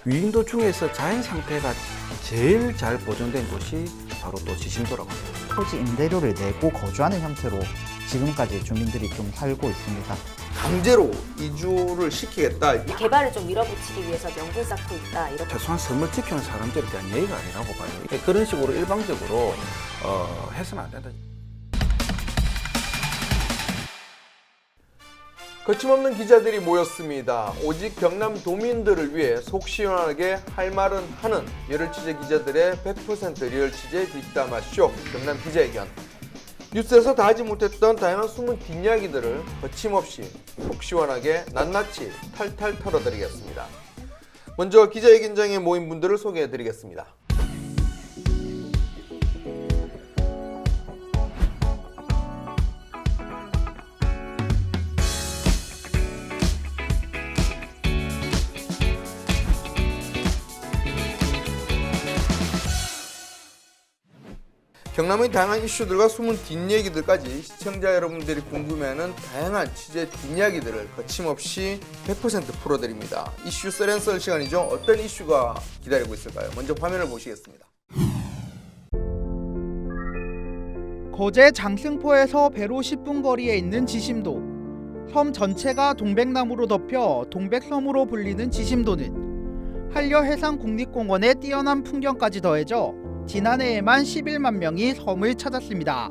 위인도 중에서 자연 상태가 제일 잘 보존된 곳이 바로 또 지심도라고 합니다. 토지 임대료를 내고 거주하는 형태로 지금까지 주민들이 좀 살고 있습니다. 강제로 이주를 시키겠다. 이 개발을 좀 밀어붙이기 위해서 명분 쌓고 있다 이렇게. 최소한 섬을 지키는 사람들에 대한 예의가 아니라고 봐요. 그런 식으로 일방적으로 해서는 안 된다. 거침없는 기자들이 모였습니다. 오직 경남 도민들을 위해 속 시원하게 할 말은 하는 열혈 취재 기자들의 100% 리얼 취재 뒷담화쇼 경남 기자회견. 뉴스에서 다 하지 못했던 다양한 숨은 뒷이야기들을 거침없이 속 시원하게 낱낱이 탈탈 털어드리겠습니다. 먼저 기자회견장에 모인 분들을 소개해드리겠습니다. 경남의 다양한 이슈들과 숨은 뒷얘기들까지 시청자 여러분들이 궁금해하는 다양한 취재 뒷이야기들을 거침없이 100% 풀어드립니다. 이슈 썰앤썰 시간이죠. 어떤 이슈가 기다리고 있을까요? 먼저 화면을 보시겠습니다. 거제 장승포에서 배로 10분 거리에 있는 지심도. 섬 전체가 동백나무로 덮여 동백섬으로 불리는 지심도는 한려해상국립공원의 뛰어난 풍경까지 더해져 지난해에만 11만 명이 섬을 찾았습니다.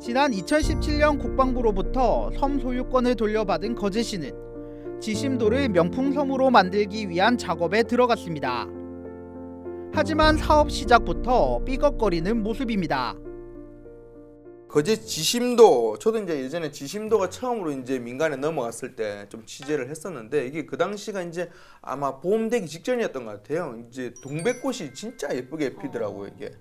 지난 2017년 국방부로부터 섬 소유권을 돌려받은 거제시는 지심도를 명풍섬으로 만들기 위한 작업에 들어갔습니다. 하지만 사업 시작부터 삐걱거리는 모습입니다. 거제 지심도, 저도 이제 예전에 지심도가 처음으로 이제 민간에 넘어갔을 때 좀 취재를 했었는데 이게 그 당시가 이제 아마 보험되기 직전이었던 것 같아요. 이제 동백꽃이 진짜 예쁘게 피더라고요. 이게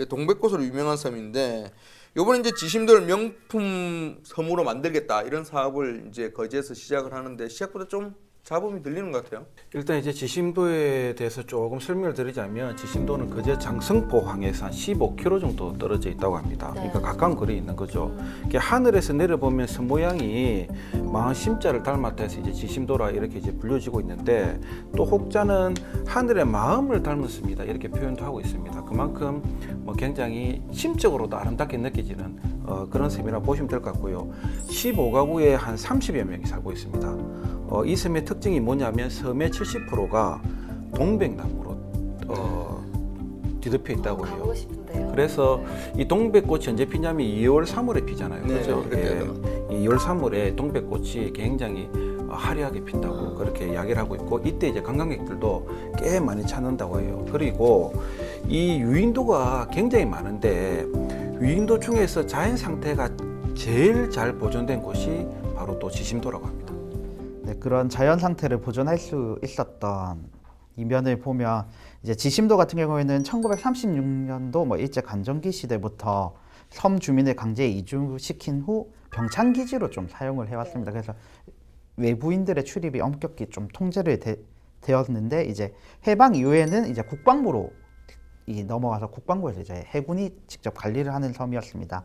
동백꽃으로 유명한 섬인데 이번에 이제 지심도를 명품 섬으로 만들겠다 이런 사업을 이제 거제에서 시작을 하는데 시작보다 좀 잡음이 들리는 것 같아요. 일단 이제 지심도에 대해서 조금 설명을 드리자면 지심도는 거제 장승포 항에서 한 15km 정도 떨어져 있다고 합니다. 그러니까 가까운 거리에 있는 거죠. 이게 하늘에서 내려보면 섬 모양이 마흔 심자를 닮았다 해서 이제 지심도라 이렇게 이제 불려지고 있는데 또 혹자는 하늘의 마음을 닮았습니다. 이렇게 표현도 하고 있습니다. 그만큼 뭐 굉장히 심적으로도 아름답게 느껴지는 그런 섬이라 보시면 될 것 같고요. 15가구에 한 30여 명이 살고 있습니다. 이 섬의 특징이 뭐냐면 섬의 70%가 동백나무로 뒤덮여 있다고 해요. 가보고 싶은데요. 그래서 이 동백꽃이 언제 피냐면 2월, 3월에 피잖아요. 네, 그렇죠? 그때 2월, 3월에 동백꽃이 굉장히 화려하게 핀다고 그렇게 이야기를 하고 있고 이때 이제 관광객들도 꽤 많이 찾는다고 해요. 그리고 이 유인도가 굉장히 많은데 유인도 중에서 자연 상태가 제일 잘 보존된 곳이 바로 또 지심도라고 합니다. 네, 그런 자연 상태를 보존할 수 있었던 이면을 보면 이제 지심도 같은 경우에는 1936년도 뭐 일제 강점기 시대부터 섬 주민을 강제 이주시킨 후 병창 기지로 좀 사용을 해왔습니다. 그래서 외부인들의 출입이 엄격히 좀 통제를 되었는데 이제 해방 이후에는 이제 국방부로 넘어가서 국방부에서 이제 해군이 직접 관리를 하는 섬이었습니다.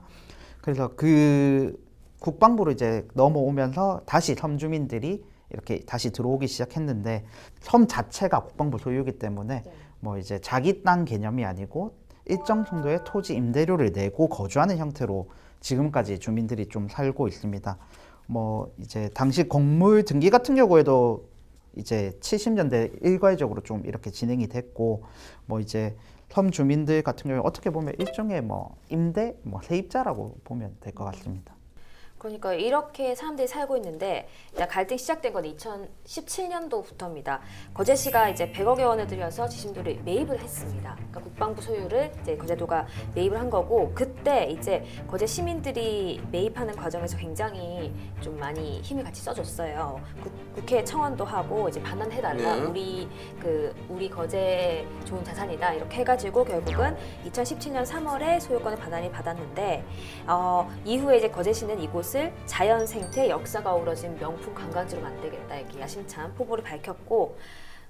그래서 그 국방부로 이제 넘어오면서 다시 섬 주민들이 이렇게 다시 들어오기 시작했는데 섬 자체가 국방부 소유이기 때문에 뭐 이제 자기 땅 개념이 아니고 일정 정도의 토지 임대료를 내고 거주하는 형태로 지금까지 주민들이 좀 살고 있습니다. 뭐 이제 당시 건물 등기 같은 경우에도 이제 70년대 일괄적으로 좀 이렇게 진행이 됐고 뭐 이제 섬 주민들 같은 경우에 어떻게 보면 일종의 뭐 임대, 뭐 세입자라고 보면 될 것 같습니다. 그러니까 이렇게 사람들이 살고 있는데 일단 갈등이 시작된 건 2017년도부터입니다. 거제시가 이제 100억여 원을 들여서 지심도를 매입을 했습니다. 그러니까 국방부 소유를 이제 거제도가 매입을 한 거고 그때 이제 거제 시민들이 매입하는 과정에서 굉장히 좀 많이 힘을 같이 써줬어요. 국회 청원도 하고 이제 반환해달라. 우리 거제 좋은 자산이다 이렇게 해가지고 결국은 2017년 3월에 소유권을 반환이 받았는데 이후에 이제 거제시는 이곳 자연 생태 역사가 어우러진 명품 관광지로 만들겠다 이렇게 야심찬 포부를 밝혔고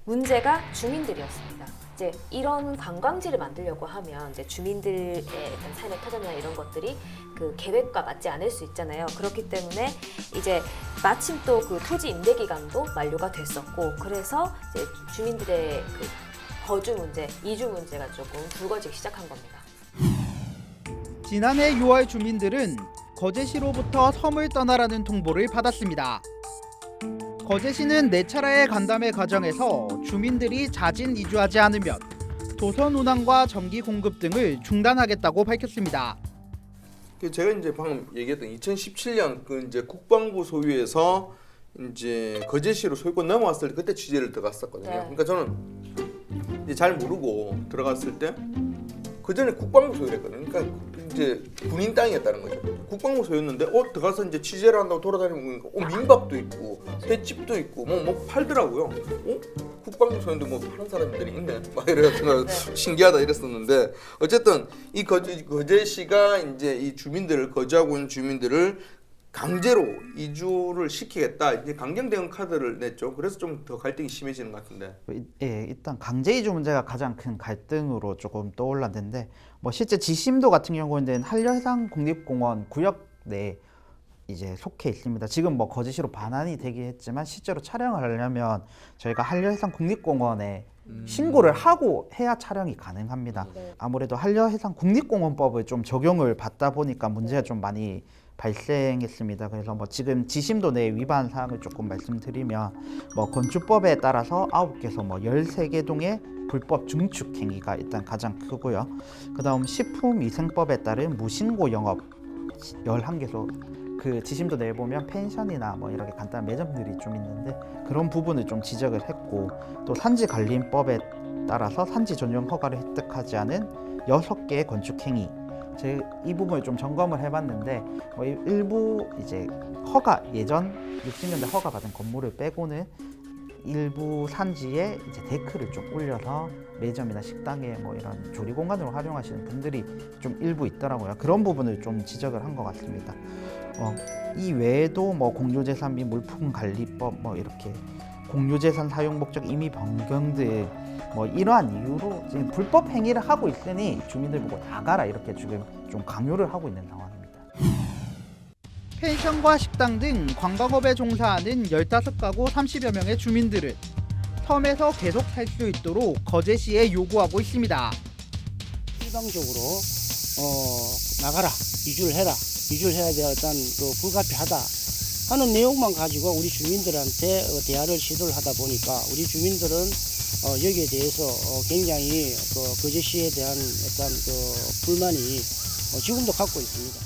문제가 주민들이었습니다. 이제 이런 관광지를 만들려고 하면 이제 주민들의 일단 삶의 터전이나 이런 것들이 그 계획과 맞지 않을 수 있잖아요. 그렇기 때문에 이제 마침 또 그 토지 임대 기간도 만료가 됐었고, 그래서 이제 주민들의 그 거주 문제, 이주 문제가 조금 불거지기 시작한 겁니다. 지난해 6월 주민들은 거제시로부터 섬을 떠나라는 통보를 받았습니다. 거제시는 내차라의 간담회 과정에서 주민들이 자진 이주하지 않으면 도선 운항과 전기 공급 등을 중단하겠다고 밝혔습니다. 제가 이제 방금 얘기했던 2017년 그 이제 국방부 소유에서 이제 거제시로 소유권 넘어왔을 때 그때 취재를 들어갔었거든요. 네. 그러니까 저는 이제 잘 모르고 들어갔을 때 그 전에 국방부 소유랬거든요. 그러니까 이제 군인 땅이었다는 거죠. 국방부 소유였는데 들어가서 이제 취재를 한다고 돌아다니면 민박도 있고 횟집도 있고 뭐 팔더라고요. 국방부 소유인데 뭐 파는 사람들이 있네. 막 이래서 신기하다 이랬었는데 어쨌든 이 거제시가 이제 이 주민들을 거주하고 있는 주민들을 강제로 이주를 시키겠다. 이제 강경 대응 카드를 냈죠. 그래서 좀 더 갈등이 심해지는 것 같은데. 예, 일단 강제 이주 문제가 가장 큰 갈등으로 조금 떠올랐는데 뭐 실제 지심도 같은 경우는 한려해상 국립공원 구역 내에 이제 속해 있습니다. 지금 뭐 거제시로 반환이 되긴 했지만 실제로 촬영을 하려면 저희가 한려해상 국립공원에 신고를 하고 해야 촬영이 가능합니다. 아무래도 한려해상 국립공원법을 좀 적용을 받다 보니까 문제가 좀 많이 발생했습니다. 그래서 뭐 지금 지심도 내 위반 사항을 조금 말씀드리면 뭐 건축법에 따라서 9개소 뭐 13개 동의 불법 증축 행위가 일단 가장 크고요. 그다음 식품위생법에 따른 무신고 영업 11개소. 그 지심도 내에 보면 펜션이나 뭐 이렇게 간단한 매점들이 좀 있는데 그런 부분을 좀 지적을 했고, 또 산지관리법에 따라서 산지 전용 허가를 획득하지 않은 6개의 건축 행위. 이 부분을 좀 점검을 해봤는데 뭐 일부 이제 허가 예전 60년대 허가 받은 건물을 빼고는 일부 산지에 이제 데크를 좀 올려서 매점이나 식당에 뭐 이런 조리 공간으로 활용하시는 분들이 좀 일부 있더라고요. 그런 부분을 좀 지적을 한 것 같습니다. 이 외에도 뭐 공유재산 및 물품관리법 뭐 이렇게 공유재산 사용 목적 임의 변경 등 뭐 이러한 이유로 지금 불법 행위를 하고 있으니 주민들 보고 나가라 이렇게 지금 좀 강요를 하고 있는 상황입니다. 펜션과 식당 등 관광업에 종사하는 15가구 30여 명의 주민들은 섬에서 계속 살 수 있도록 거제시에 요구하고 있습니다. 일방적으로 나가라, 이주를 해라, 이주를 해야 돼 일단 그 불가피하다 하는 내용만 가지고 우리 주민들한테 대화를 시도를 하다 보니까 우리 주민들은 여기에 대해서 굉장히 거제시에 대한 어떤 불만이 지금도 갖고 있습니다.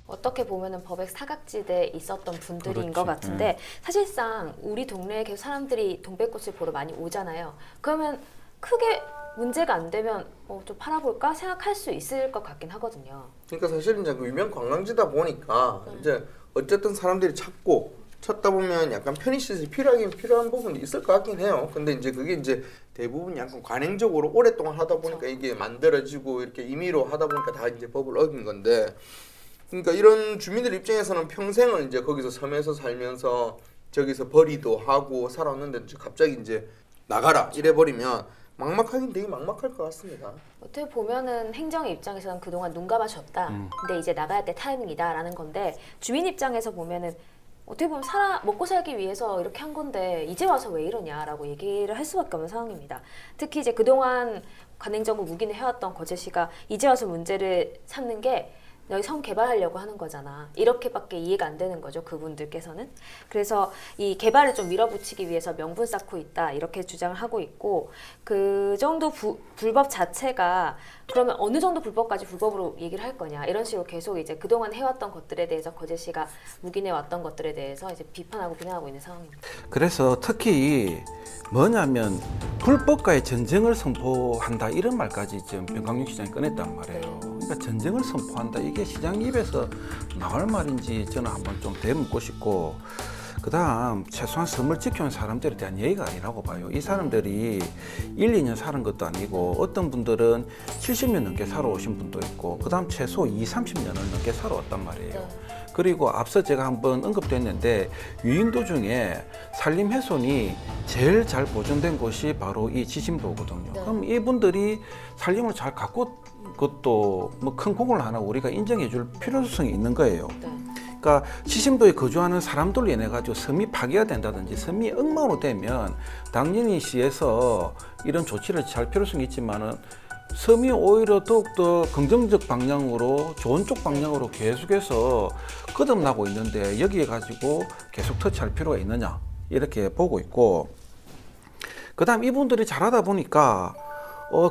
어떻게 보면은 법의 사각지대에 있었던 분들인 그렇지. 것 같은데 사실상 우리 동네에 계속 사람들이 동백꽃을 보러 많이 오잖아요. 그러면 크게 문제가 안 되면 좀 팔아볼까 생각할 수 있을 것 같긴 하거든요. 그러니까 사실 이제 그 유명 관광지다 보니까 이제 어쨌든 사람들이 찾다 보면 약간 편의시설이 필요한 부분이 있을 것 같긴 해요. 근데 이제 그게 이제 대부분 약간 관행적으로 오랫동안 하다 보니까 이게 만들어지고 이렇게 임의로 하다 보니까 다 이제 법을 어긴 건데, 그러니까 이런 주민들 입장에서는 평생을 이제 거기서 섬에서 살면서 저기서 벌이도 하고 살았는데 갑자기 이제 나가라 이래 버리면 막막하긴 되게 막막할 것 같습니다. 어떻게 보면은 행정의 입장에서는 그동안 눈 감아줬다. 근데 이제 나가야 될 타이밍이다라는 건데 주민 입장에서 보면은 어떻게 보면 먹고 살기 위해서 이렇게 한 건데 이제 와서 왜 이러냐라고 얘기를 할 수밖에 없는 상황입니다. 특히 이제 그동안 관행정을 묵인을 해왔던 거제시가 이제 와서 문제를 삼는 게 여기 섬 개발하려고 하는 거잖아. 이렇게밖에 이해가 안 되는 거죠, 그분들께서는. 그래서 이 개발을 좀 밀어붙이기 위해서 명분 쌓고 있다 이렇게 주장을 하고 있고, 그 정도 불법 자체가 그러면 어느 정도 불법까지 불법으로 얘기를 할 거냐 이런 식으로 계속 이제 그동안 해왔던 것들에 대해서 거제시가 묵인해 왔던 것들에 대해서 이제 비판하고 비난하고 있는 상황입니다. 그래서 특히 뭐냐면 불법과의 전쟁을 선포한다 이런 말까지 지금 변광윤 시장이 꺼냈단 말이에요. 그러니까 전쟁을 선포한다 이게 시장 입에서 나올 말인지 저는 한번 좀 되묻고 싶고, 그다음 최소한 섬을 지켜온 사람들에 대한 예의가 아니라고 봐요. 이 사람들이 1, 2년 사는 것도 아니고 어떤 분들은 70년 넘게 살아오신 분도 있고 그다음 최소 2, 30년을 넘게 살아왔단 말이에요. 그리고 앞서 제가 한번 언급도 했는데 유인도 중에 산림 훼손이 제일 잘 보존된 곳이 바로 이 지심도거든요. 그럼 이분들이 산림을 잘 가꾼 것도 뭐 큰 공을 하나 우리가 인정해 줄 필요성이 있는 거예요. 그러니까 지심도에 거주하는 사람들로 인해 가지고 섬이 파괴가 된다든지 섬이 엉망으로 되면 당연히 시에서 이런 조치를 취할 필요성이 있지만은 섬이 오히려 더욱더 긍정적 방향으로 좋은 쪽 방향으로 계속해서 거듭나고 있는데 여기에 가지고 계속 터치할 필요가 있느냐 이렇게 보고 있고 그다음 이분들이 잘하다 보니까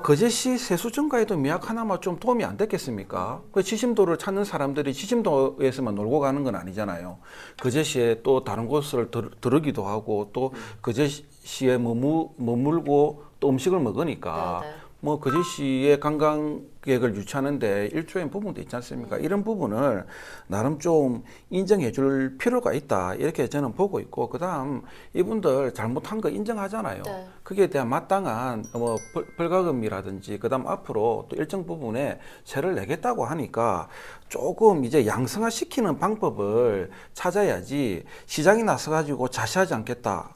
거제시 세수 증가에도 미약 하나만 좀 도움이 안 됐겠습니까? 그 지심도를 찾는 사람들이 지심도에서만 놀고 가는 건 아니잖아요. 거제시에 또 다른 곳을 들으기도 하고 또 거제시에 머물고 또 음식을 먹으니까 뭐 거제시의 관광객을 유치하는데 일조인 부분도 있지 않습니까? 이런 부분을 나름 좀 인정해 줄 필요가 있다 이렇게 저는 보고 있고 그다음 이분들 잘못한 거 인정하잖아요. 그게 대한 마땅한 뭐 벌가금이라든지 그다음 앞으로 또 일정 부분에 세를 내겠다고 하니까 조금 이제 양성화 시키는 방법을 찾아야지 시장에 나서 가지고 자시하지 않겠다.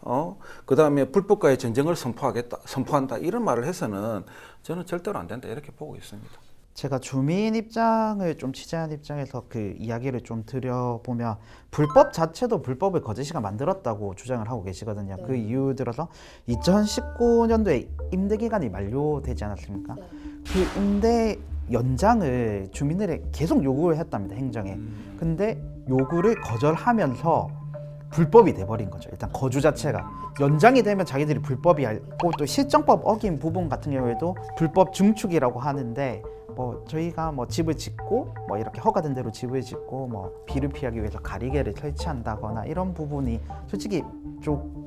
그다음에 불법과의 전쟁을 선포한다 이런 말을 해서는 저는 절대로 안 된다 이렇게 보고 있습니다. 제가 주민 입장을 좀 취재한 입장에서 그 이야기를 좀 드려보면 불법 자체도 불법을 거제시가 만들었다고 주장을 하고 계시거든요. 그 이유 들어서 2019년도에 임대 기간이 만료되지 않았습니까? 그 임대 연장을 주민들이 계속 요구를 했답니다. 행정에. 근데 요구를 거절하면서 불법이 돼버린 거죠. 일단 거주 자체가 연장이 되면 자기들이 불법이 알고 또 실정법 어긴 부분 같은 경우에도 불법 증축이라고 하는데 뭐 저희가 뭐 집을 짓고 뭐 이렇게 허가된 대로 집을 짓고 뭐 비를 피하기 위해서 가리개를 설치한다거나 이런 부분이 솔직히 좀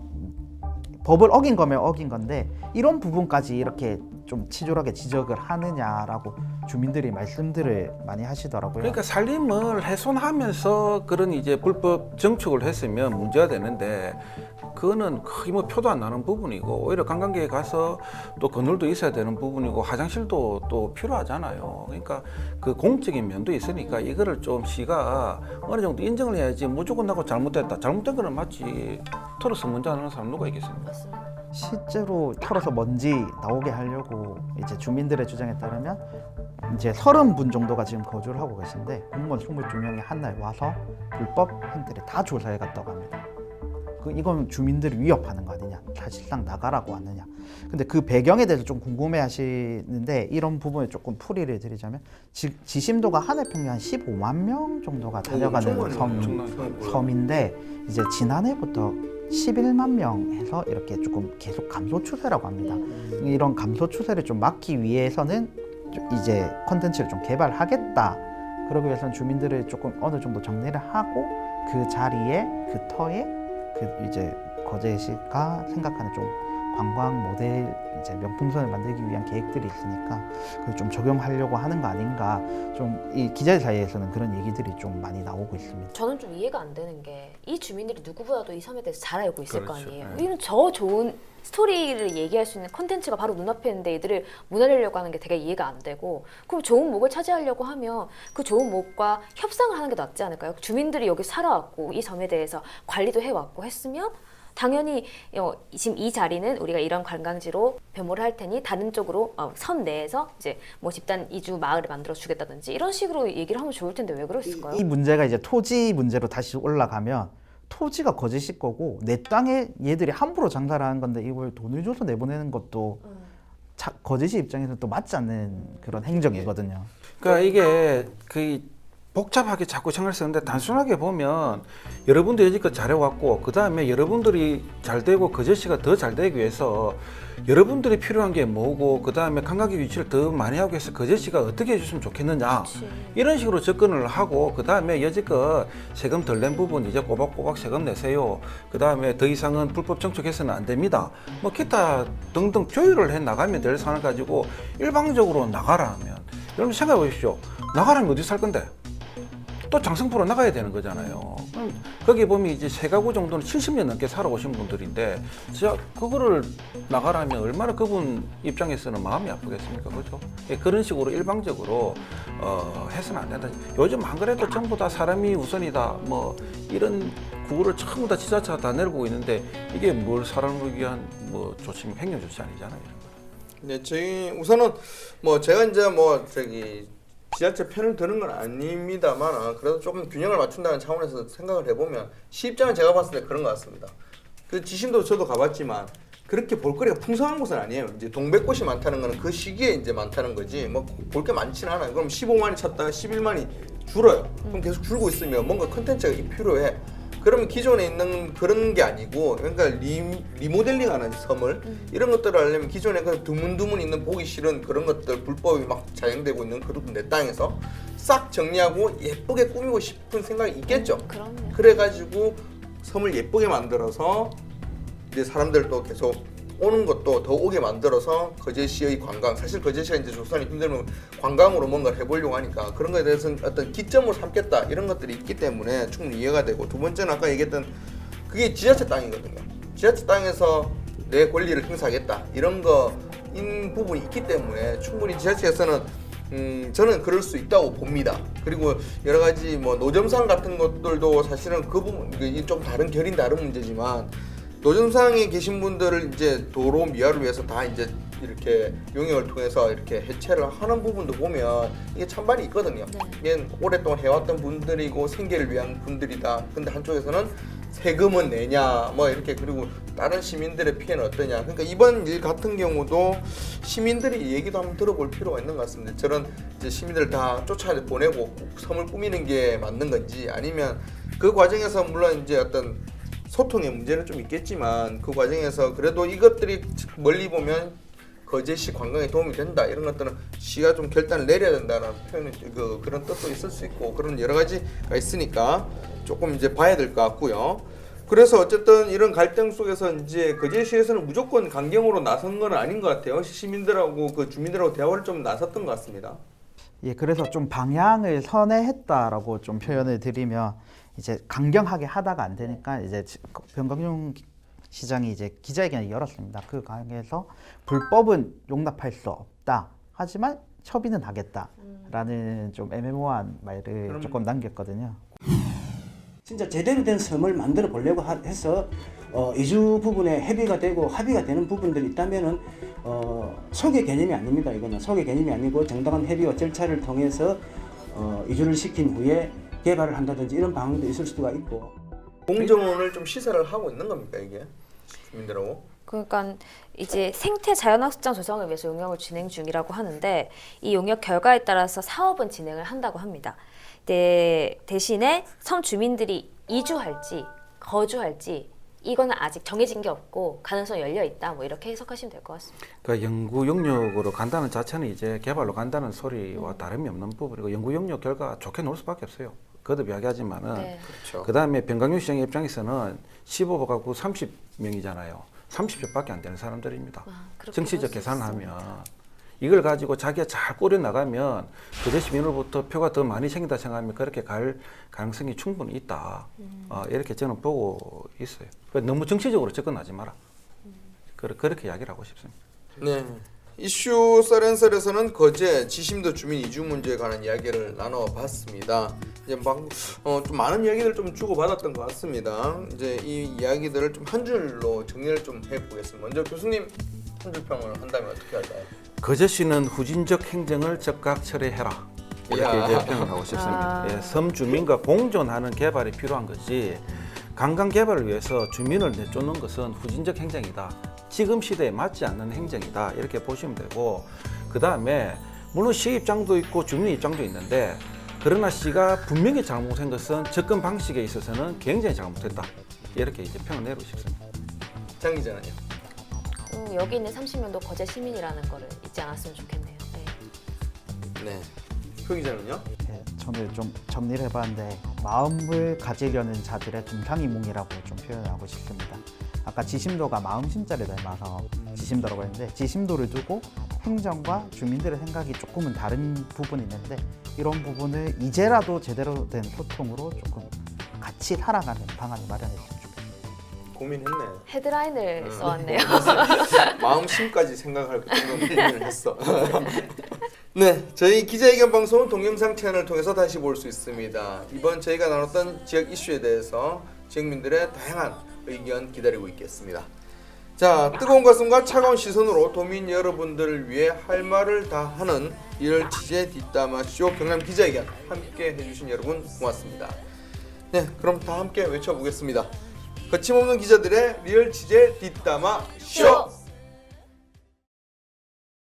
법을 어긴 거면 어긴 건데 이런 부분까지 이렇게 좀 치졸하게 지적을 하느냐라고 주민들이 말씀들을 많이 하시더라고요. 그러니까 산림을 훼손하면서 그런 이제 불법 증축을 했으면 문제가 되는데 그거는 거의 뭐 표도 안 나는 부분이고 오히려 관광객에 가서 또 그늘도 있어야 되는 부분이고 화장실도 또 필요하잖아요. 그러니까 그 공적인 면도 있으니까 이거를 좀 시가 어느 정도 인정을 해야지 무조건 나고 잘못됐다. 잘못된 거는 맞지. 털어서 문제 안 하는 사람 누가 있겠습니까? 실제로 털어서 먼지 나오게 하려고 이제 주민들의 주장에 따르면 이제 30분 정도가 지금 거주를 하고 계신데 공무원 22명이 한 날 와서 불법 행태를 다 조사해 갔다고 합니다. 이건 주민들을 위협하는 거 아니냐, 사실상 나가라고 하느냐. 근데 그 배경에 대해서 좀 궁금해 하시는데 이런 부분에 조금 풀이를 드리자면 지심도가 한 해 평균 한 15만 명 정도가 다녀가는 섬인데 이제 지난해부터 11만 명 해서 이렇게 조금 계속 감소 추세라고 합니다. 이런 감소 추세를 좀 막기 위해서는 이제 콘텐츠를 좀 개발하겠다. 그러기 위해서는 주민들을 조금 어느 정도 정리를 하고 그 자리에 그 터에 그 이제 거제시가 생각하는 좀 관광 모델 이제 명품선을 만들기 위한 계획들이 있으니까 그걸 좀 적용하려고 하는 거 아닌가 좀 이 기자들 사이에서는 그런 얘기들이 좀 많이 나오고 있습니다. 저는 좀 이해가 안 되는 게 이 주민들이 누구보다도 이 섬에 대해서 잘 알고 있을 거 아니에요. 네. 이런 저 좋은 스토리를 얘기할 수 있는 콘텐츠가 바로 눈앞에 있는데 이들을 무너내려고 하는 게 되게 이해가 안 되고 그럼 좋은 목을 차지하려고 하면 그 좋은 목과 협상을 하는 게 낫지 않을까요? 주민들이 여기 살아왔고 이 섬에 대해서 관리도 해왔고 했으면 당연히 지금 이 자리는 우리가 이런 관광지로 변모를 할 테니 다른 쪽으로 섬 내에서 이제 뭐 집단 이주 마을을 만들어 주겠다든지 이런 식으로 얘기를 하면 좋을 텐데 왜 그랬을까요? 이 문제가 이제 토지 문제로 다시 올라가면 토지가 거제시 거고 내 땅에 얘들이 함부로 장사를 하는 건데 이걸 돈을 줘서 내보내는 것도 거제시 입장에서는 또 맞지 않는 그런 행정이거든요. 그러니까 이게 그 복잡하게 자꾸 신경 쓰는데 단순하게 보면 여러분들이 여지껏 잘해왔고 그 다음에 여러분들이 잘 되고 거제시가 더 잘 되기 위해서 여러분들이 필요한 게 뭐고 그 다음에 관광객 유치를 더 많이 하기 위해서 거제시가 어떻게 해줬으면 좋겠느냐 이런 식으로 접근을 하고 그 다음에 여지껏 세금 덜 낸 부분 이제 꼬박꼬박 세금 내세요. 그 다음에 더 이상은 불법 정축해서는 안 됩니다. 뭐 기타 등등 조율을 해 나가면 될 상황을 가지고 일방적으로 나가라 하면 여러분 생각해 보십시오. 나가라면 어디 살 건데? 또 장성포로 나가야 되는 거잖아요. 거기 보면 이제 세 가구 정도는 70년 넘게 살아오신 분들인데 진짜 그거를 나가라면 얼마나 그분 입장에서는 마음이 아프겠습니까, 그렇죠? 예, 그런 식으로 일방적으로 해서는 안 된다. 요즘 안 그래도 전부 다 사람이 우선이다, 뭐 이런 구호를 전부 다 지자체가 다 내고 있는데 이게 뭘 사람을 위한 뭐 조치, 행정 조치 아니잖아요. 네, 저희 우선은 뭐 제가 이제 뭐 저기 지자체 편을 드는 건 아닙니다만 그래도 조금 균형을 맞춘다는 차원에서 생각을 해보면 시입장은 제가 봤을 때 그런 것 같습니다. 그 지심도 저도 가봤지만 그렇게 볼거리가 풍성한 곳은 아니에요. 이제 동백꽃이 많다는 거는 그 시기에 이제 많다는 거지 뭐 볼 게 많지는 않아요. 그럼 15만이 찾다가 11만이 줄어요. 그럼 계속 줄고 있으면 뭔가 컨텐츠가 필요해. 그러면 기존에 있는 그런 게 아니고 그러니까 리모델링하는 섬을 이런 것들을 하려면 기존에 그 드문드문 있는 보기 싫은 그런 것들 불법이 막 자행되고 있는 그런 내 땅에서 싹 정리하고 예쁘게 꾸미고 싶은 생각이 있겠죠. 그럼요. 그래가지고 섬을 예쁘게 만들어서 이제 사람들도 계속 오는 것도 더 오게 만들어서 거제시의 관광, 사실 거제시가 이제 조선이 힘들면 관광으로 뭔가를 해보려고 하니까 그런 거에 대해서는 어떤 기점으로 삼겠다 이런 것들이 있기 때문에 충분히 이해가 되고, 두 번째는 아까 얘기했던 그게 지자체 땅이거든요. 지자체 땅에서 내 권리를 행사하겠다 이런 거인 부분이 있기 때문에 충분히 지자체에서는 저는 그럴 수 있다고 봅니다. 그리고 여러 가지 뭐 노점상 같은 것들도 사실은 그 부분 이게 좀 다른 결인 다른 문제지만 노점상에 계신 분들을 이제 도로 미화를 위해서 다 이제 이렇게 용역을 통해서 이렇게 해체를 하는 부분도 보면 이게 찬반이 있거든요. 이게 오랫동안 해왔던 분들이고 생계를 위한 분들이다. 근데 한쪽에서는 세금은 내냐 뭐 이렇게, 그리고 다른 시민들의 피해는 어떠냐. 그러니까 이번 일 같은 경우도 시민들이 얘기도 한번 들어볼 필요가 있는 것 같습니다. 저런 이제 시민들을 다 쫓아 보내고 섬을 꾸미는 게 맞는 건지, 아니면 그 과정에서 물론 이제 어떤 소통의 문제는 좀 있겠지만 그 과정에서 그래도 이것들이 멀리 보면 거제시 관광에 도움이 된다 이런 것들은 시가 좀 결단을 내려야 된다는 표현이 그런 뜻도 있을 수 있고 그런 여러 가지가 있으니까 조금 이제 봐야 될 것 같고요. 그래서 어쨌든 이런 갈등 속에서 이제 거제시에서는 무조건 강경으로 나선 건 아닌 것 같아요. 시민들하고 그 주민들하고 대화를 좀 나섰던 것 같습니다. 예, 그래서 좀 방향을 선회했다라고 좀 표현을 드리면, 이제 강경하게 하다가 안 되니까 이제 변광용 시장이 이제 기자회견을 열었습니다. 그 강에서 불법은 용납할 수 없다. 하지만 협의는 하겠다라는 좀 애매모호한 말을 조금 남겼거든요. 진짜 제대로 된 섬을 만들어 보려고 해서 이주 부분에 협의가 되고 합의가 되는 부분들이 있다면은 소개 개념이 아닙니다. 이거는 소개 개념이 아니고 정당한 협의와 절차를 통해서 이주를 시킨 후에 개발을 한다든지 이런 방안도 있을 수가 있고. 공정원을 좀 시설을 하고 있는 겁니까 이게 주민들하고? 그러니까 이제 생태 자연학습장 조성을 위해서 용역을 진행 중이라고 하는데 이 용역 결과에 따라서 사업은 진행을 한다고 합니다. 대신에 섬 주민들이 이주할지 거주할지 이거는 아직 정해진 게 없고 가능성이 열려 있다. 뭐 이렇게 해석하시면 될 것 같습니다. 그러니까 연구 영역으로 간다는 자체는 이제 개발로 간다는 소리와 다름이 없는 부분이고 연구 영역 결과 좋게 나올 수밖에 없어요. 거듭 이야기하지만은 네. 그렇죠. 그다음에 변광용 시장의 입장에서는 15가구 30명이잖아요. 30조밖에 안 되는 사람들입니다. 그렇게 정치적 볼수 계산을 있습니다. 하면 이걸 가지고 자기가 잘 꾸려 나가면 거제 시민으로부터 표가 더 많이 생긴다 생각하면 그렇게 갈 가능성이 충분히 있다. 이렇게 저는 보고 있어요. 그러니까 너무 정치적으로 접근하지 마라. 그렇게 이야기를 하고 싶습니다. 네. 이슈 썰앤설에서는 거제 지심도 주민 이주 문제에 관한 이야기를 나눠봤습니다. 이제 좀 많은 이야기를 좀 주고받았던 것 같습니다. 이제 이 이야기들을 좀 한 줄로 정리를 좀 해보겠습니다. 먼저 교수님 한 줄 평을 한다면 어떻게 할까요? 거제시는 후진적 행정을 적각 처리해라. 이렇게 이제 표현을 하고 싶습니다. 예, 섬 주민과 공존하는 개발이 필요한 거지. 관광 개발을 위해서 주민을 내쫓는 것은 후진적 행정이다. 지금 시대에 맞지 않는 행정이다. 이렇게 보시면 되고, 그 다음에 물론 시 입장도 있고 주민 입장도 있는데, 그러나 시가 분명히 잘못한 것은 접근 방식에 있어서는 굉장히 잘못했다. 이렇게 이제 평을 내리고 싶습니다. 장 기자는요? 여기 있는 30명도 거제 시민이라는 거를 잊지 않았으면 좋겠네요. 네. 표 기자는요? 예, 저는 좀 정리를 해봤는데 마음을 가지려는 자들의 동상이몽이라고 좀 표현하고 싶습니다. 아까 지심도가 마음심자를 닮아서 지심도라고 했는데 지심도를 두고 행정과 주민들의 생각이 조금은 다른 부분이 있는데 이런 부분을 이제라도 제대로 된 소통으로 조금 같이 살아가는 방안을 마련했으면 좋겠습니다. 고민했네. 헤드라인을 써왔네요. 마음심까지 생각할 정도로 고민을 했어. 네, 저희 기자회견 방송은 동영상 채널을 통해서 다시 볼 수 있습니다. 이번 저희가 나눴던 지역 이슈에 대해서 지역민들의 다양한 의견 기다리고 있겠습니다. 자, 뜨거운 가슴과 차가운 시선으로 도민 여러분들을 위해 할 말을 다 하는 리얼 취재 뒷담화 쇼 경남 기자회견 함께 해주신 여러분 고맙습니다. 네, 그럼 다 함께 외쳐보겠습니다. 거침없는 기자들의 리얼 취재 뒷담화 쇼!